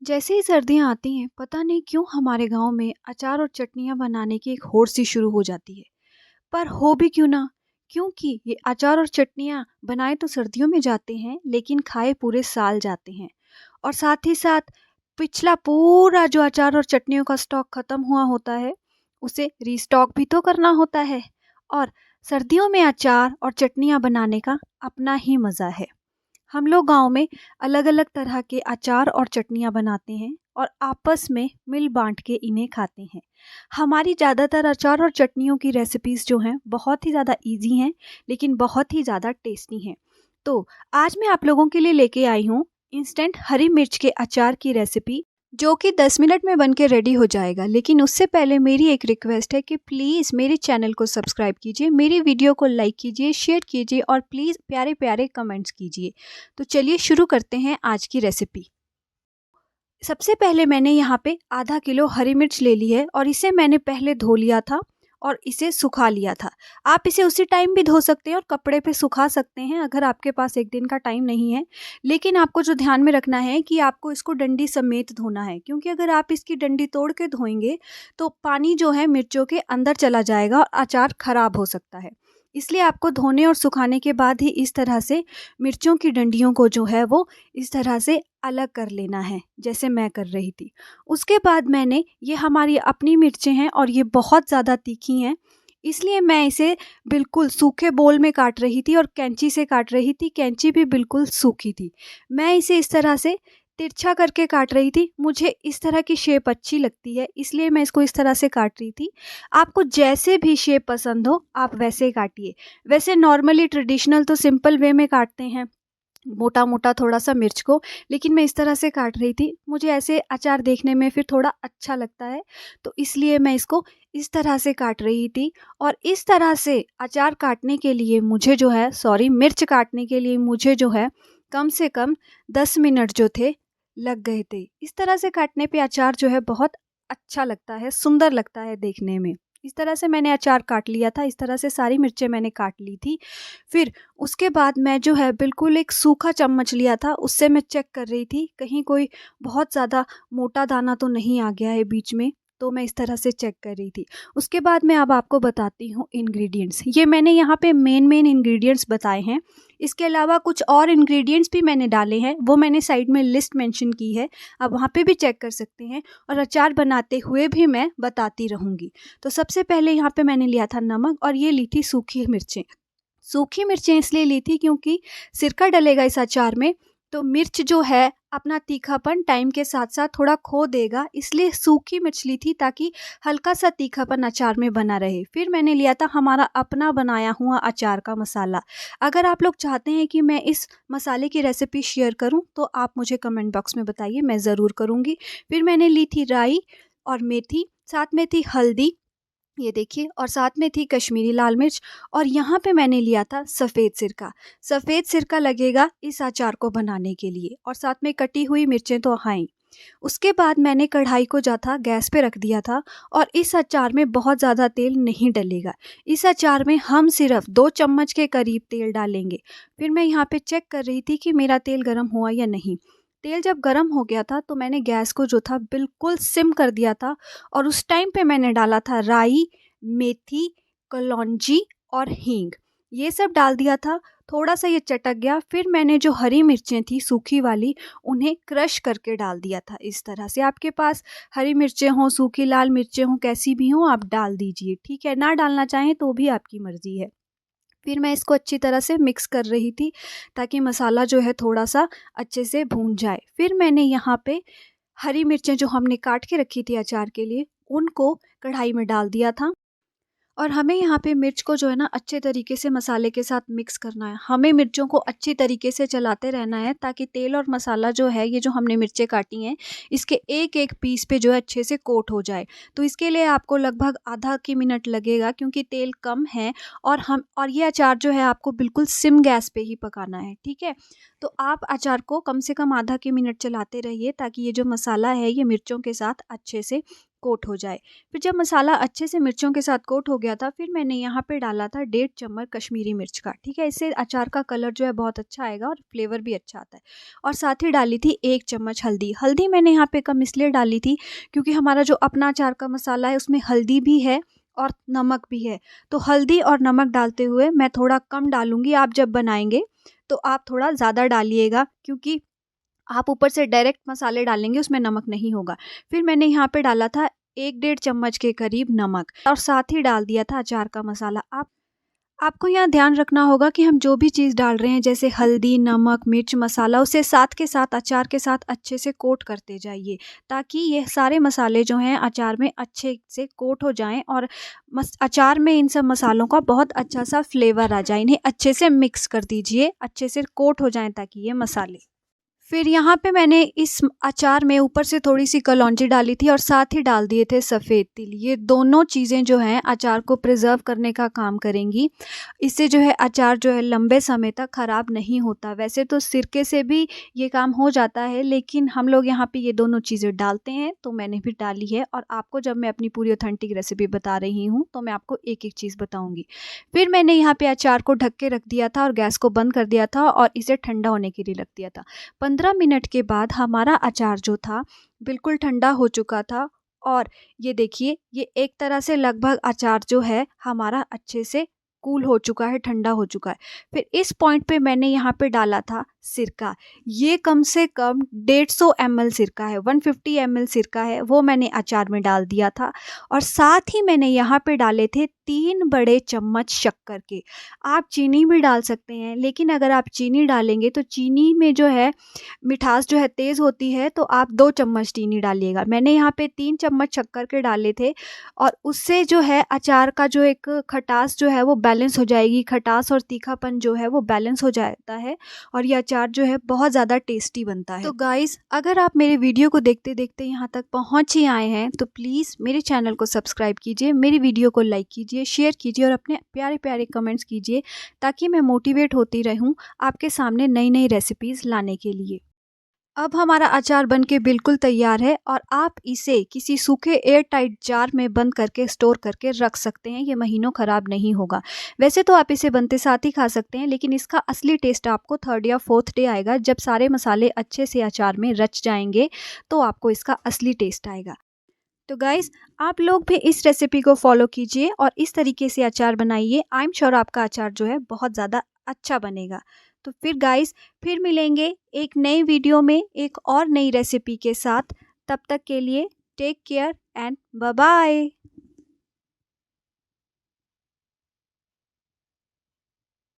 जैसे ही सर्दियाँ आती हैं, पता नहीं क्यों हमारे गाँव में अचार और चटनियाँ बनाने की एक होड़ सी शुरू हो जाती है। पर हो भी क्यों ना, क्योंकि ये अचार और चटनियाँ बनाए तो सर्दियों में जाते हैं, लेकिन खाए पूरे साल जाते हैं। और साथ ही साथ पिछला पूरा जो अचार और चटनियों का स्टॉक खत्म हुआ होता है, उसे रीस्टॉक भी तो करना होता है। और सर्दियों में अचार और चटनियाँ बनाने का अपना ही मज़ा है। हम लोग गांव में अलग-अलग तरह के अचार और चटनियाँ बनाते हैं और आपस में मिल बांट के इन्हें खाते हैं। हमारी ज़्यादातर अचार और चटनियों की रेसिपीज़ जो हैं बहुत ही ज़्यादा इजी हैं, लेकिन बहुत ही ज़्यादा टेस्टी हैं। तो आज मैं आप लोगों के लिए लेके आई हूँ इंस्टेंट हरी मिर्च के अचार की रेसिपी, जो कि 10 मिनट में बन के रेडी हो जाएगा। लेकिन उससे पहले मेरी एक रिक्वेस्ट है कि प्लीज़ मेरे चैनल को सब्सक्राइब कीजिए, मेरी वीडियो को लाइक कीजिए, शेयर कीजिए और प्लीज़ प्यारे-प्यारे कमेंट्स कीजिए। तो चलिए शुरू करते हैं आज की रेसिपी। सबसे पहले मैंने यहाँ पे आधा किलो हरी मिर्च ले ली है और इसे मैंने पहले धो लिया था और इसे सुखा लिया था। आप इसे उसी टाइम भी धो सकते हैं और कपड़े पे सुखा सकते हैं अगर आपके पास एक दिन का टाइम नहीं है। लेकिन आपको जो ध्यान में रखना है कि आपको इसको डंडी समेत धोना है, क्योंकि अगर आप इसकी डंडी तोड़ के धोएंगे तो पानी जो है मिर्चों के अंदर चला जाएगा और अचार खराब हो सकता है। इसलिए आपको धोने और सुखाने के बाद ही इस तरह से मिर्चों की डंडियों को जो है वो इस तरह से अलग कर लेना है, जैसे मैं कर रही थी। उसके बाद मैंने ये हमारी अपनी मिर्चें हैं और ये बहुत ज़्यादा तीखी हैं, इसलिए मैं इसे बिल्कुल सूखे बोल में काट रही थी और कैंची से काट रही थी। कैंची भी बिल्कुल सूखी थी। मैं इसे इस तरह से तिरछा करके काट रही थी। मुझे इस तरह की शेप अच्छी लगती है, इसलिए मैं इसको इस तरह से काट रही थी। आपको जैसे भी शेप पसंद हो आप वैसे ही काटिए। वैसे नॉर्मली ट्रेडिशनल तो सिंपल वे में काटते हैं, मोटा-मोटा थोड़ा-सा मिर्च को, लेकिन मैं इस तरह से काट रही थी। मुझे ऐसे अचार देखने में फिर थोड़ा अच्छा लगता है, तो इसलिए मैं इसको इस तरह से काट रही थी। और इस तरह से अचार काटने के लिए मुझे जो है मिर्च काटने के लिए मुझे जो है कम से कम 10 मिनट जो थे लग गए थे। इस तरह से काटने पे अचार जो है बहुत अच्छा लगता है, सुंदर लगता है देखने में। इस तरह से मैंने अचार काट लिया था, इस तरह से सारी मिर्चें मैंने काट ली थी। फिर उसके बाद मैं जो है बिल्कुल एक सूखा चम्मच लिया था, उससे मैं चेक कर रही थी कहीं कोई बहुत ज़्यादा मोटा दाना तो नहीं आ गया है बीच में, तो मैं इस तरह से चेक कर रही थी। उसके बाद मैं अब आपको बताती हूँ इंग्रेडिएंट्स। ये मैंने यहाँ पे मेन इंग्रेडिएंट्स बताए हैं। इसके अलावा कुछ और इंग्रेडिएंट्स भी मैंने डाले हैं, वो मैंने साइड में लिस्ट मेंशन की है, आप वहाँ पे भी चेक कर सकते हैं और अचार बनाते हुए भी मैं बताती रहूँगी। तो सबसे पहले यहाँ पे मैंने लिया था नमक और ये ली थी सूखी मिर्चें। सूखी मिर्चें इसलिए ली थी क्योंकि सिरका डलेगा इस अचार में, तो मिर्च जो है अपना तीखापन टाइम के साथ-साथ थोड़ा खो देगा, इसलिए सूखी मिर्च ली थी ताकि हल्का-सा तीखापन अचार में बना रहे। फिर मैंने लिया था हमारा अपना बनाया हुआ अचार का मसाला। अगर आप लोग चाहते हैं कि मैं इस मसाले की रेसिपी शेयर करूँ, तो आप मुझे कमेंट बॉक्स में बताइए, मैं ज़रूर करूँगी। फिर मैंने ली थी राई और मेथी, साथ में थी हल्दी, ये देखिए, और साथ में थी कश्मीरी लाल मिर्च और यहाँ पे मैंने लिया था सफ़ेद सिरका। सफ़ेद सिरका लगेगा इस अचार को बनाने के लिए और साथ में कटी हुई मिर्चें तो हैं ही। उसके बाद मैंने कढ़ाई को जो था गैस पे रख दिया था और इस अचार में बहुत ज़्यादा तेल नहीं डलेगा। इस अचार में हम सिर्फ 2 चम्मच के करीब तेल डालेंगे। फिर मैं यहाँ पे चेक कर रही थी कि मेरा तेल गर्म हुआ या नहीं। तेल जब गर्म हो गया था तो मैंने गैस को जो था बिल्कुल सिम कर दिया था और उस टाइम पे मैंने डाला था राई, मेथी, कलौंजी और हींग। ये सब डाल दिया था। थोड़ा-सा ये चटक गया, फिर मैंने जो हरी मिर्चें थी सूखी वाली, उन्हें क्रश करके डाल दिया था इस तरह से। आपके पास हरी मिर्चें हों, सूखी लाल मिर्चें हों, कैसी भी हों आप डाल दीजिए, ठीक है? ना डालना चाहें तो भी आपकी मर्ज़ी है। फिर मैं इसको अच्छी तरह से मिक्स कर रही थी ताकि मसाला जो है थोड़ा-सा अच्छे से भून जाए। फिर मैंने यहाँ पे हरी मिर्चें जो हमने काट के रखी थी अचार के लिए, उनको कढ़ाई में डाल दिया था। और हमें यहाँ पे मिर्च को जो है ना अच्छे तरीके से मसाले के साथ मिक्स करना है। हमें मिर्चों को अच्छी तरीके से चलाते रहना है ताकि तेल और मसाला जो है, ये जो हमने मिर्चें काटी हैं, इसके एक-एक पीस पे जो है अच्छे से कोट हो जाए। तो इसके लिए आपको लगभग आधा की मिनट लगेगा, क्योंकि तेल कम है और ये अचार जो है आपको बिल्कुल सिम गैस पे ही पकाना है, ठीक है? तो आप अचार को कम से कम आधा की मिनट चलाते रहिए ताकि ये जो मसाला है ये मिर्चों के साथ अच्छे से कोट हो जाए। फिर जब मसाला अच्छे से मिर्चों के साथ कोट हो गया था, फिर मैंने यहाँ पे डाला था 1.5 चम्मच कश्मीरी मिर्च का, ठीक है। इससे अचार का कलर जो है बहुत अच्छा आएगा और फ्लेवर भी अच्छा आता है। और साथ ही डाली थी 1 चम्मच हल्दी। हल्दी मैंने यहाँ पे कम इसलिए डाली थी क्योंकि हमारा जो अपना अचार का मसाला है उसमें हल्दी भी है और नमक भी है, तो हल्दी और नमक डालते हुए मैं थोड़ा कम डालूँगी। आप जब बनाएँगे तो आप थोड़ा ज़्यादा डालिएगा, क्योंकि आप ऊपर से डायरेक्ट मसाले डालेंगे उसमें नमक नहीं होगा। फिर मैंने यहाँ पे डाला था 1 डेढ़ चम्मच के करीब नमक और साथ ही डाल दिया था अचार का मसाला। आपको यहाँ ध्यान रखना होगा कि हम जो भी चीज़ डाल रहे हैं जैसे हल्दी, नमक, मिर्च, मसाला, उसे साथ के साथ अचार के साथ अच्छे से कोट करते जाइए, ताकि ये सारे मसाले जो हैं अचार में अच्छे से कोट हो जाएँ और अचार में इन सब मसालों का बहुत अच्छा सा फ्लेवर आ जाए। इन्हें अच्छे से मिक्स कर दीजिए, अच्छे से कोट हो जाएँ ताकि ये मसाले। फिर यहाँ पे मैंने इस अचार में ऊपर से थोड़ी-सी कलौंजी डाली थी और साथ ही डाल दिए थे सफ़ेद तिल। ये दोनों चीज़ें जो हैं अचार को प्रिज़र्व करने का काम करेंगी। इससे जो है अचार जो है लंबे समय तक ख़राब नहीं होता। वैसे तो सिरके से भी ये काम हो जाता है, लेकिन हम लोग यहाँ पे ये दोनों चीज़ें डालते हैं, तो मैंने भी डाली है। और आपको जब मैं अपनी पूरी ऑथेंटिक रेसिपी बता रही हूँ, तो मैं आपको एक-एक चीज़ बताऊँगी। फिर मैंने यहाँ पे अचार को ढक के रख दिया था और गैस को बंद कर दिया था और इसे ठंडा होने के लिए रख दिया था। 15 मिनट के बाद हमारा अचार जो था बिल्कुल ठंडा हो चुका था और ये देखिए, ये एक तरह से लगभग अचार जो है हमारा अच्छे से कूल हो चुका है, ठंडा हो चुका है। फिर इस पॉइंट पे मैंने यहाँ पे डाला था सिरका। ये कम से कम 150 ml सिरका है, 150 ml सिरका है, वो मैंने अचार में डाल दिया था। और साथ ही मैंने यहाँ पे डाले थे 3 बड़े चम्मच शक्कर के। आप चीनी भी डाल सकते हैं, लेकिन अगर आप चीनी डालेंगे तो चीनी में जो है मिठास जो है तेज़ होती है, तो आप 2 चम्मच चीनी डालिएगा। मैंने यहाँ पे 3 चम्मच शक्कर के डाले थे और उससे जो है अचार का जो एक खटास जो है वो बैलेंस हो जाएगी। खटास और तीखापन जो है वो बैलेंस हो जाता है और ये अचार जो है बहुत ज़्यादा टेस्टी बनता है। तो गाइज़, अगर आप मेरे वीडियो को देखते-देखते यहाँ तक पहुँच ही आए हैं, तो प्लीज़ मेरे चैनल को सब्सक्राइब कीजिए, मेरी वीडियो को लाइक कीजिए, शेयर कीजिए और अपने प्यारे-प्यारे कमेंट्स कीजिए, ताकि मैं मोटिवेट होती रहूँ आपके सामने नई-नई रेसिपीज़ लाने के लिए। अब हमारा अचार बनके बिल्कुल तैयार है और आप इसे किसी सूखे एयर टाइट जार में बंद करके स्टोर करके रख सकते हैं। ये महीनों ख़राब नहीं होगा। वैसे तो आप इसे बनते साथ ही खा सकते हैं, लेकिन इसका असली टेस्ट आपको 3rd या 4th डे आएगा, जब सारे मसाले अच्छे से अचार में रच जाएंगे, तो आपको इसका असली टेस्ट आएगा। तो गाइज़, आप लोग भी इस रेसिपी को फॉलो कीजिए और इस तरीके से अचार बनाइए। आई एम श्योर आपका अचार जो है बहुत ज़्यादा अच्छा बनेगा। तो फिर गाइज़, फिर मिलेंगे एक नई वीडियो में एक और नई रेसिपी के साथ। तब तक के लिए take care and bye bye.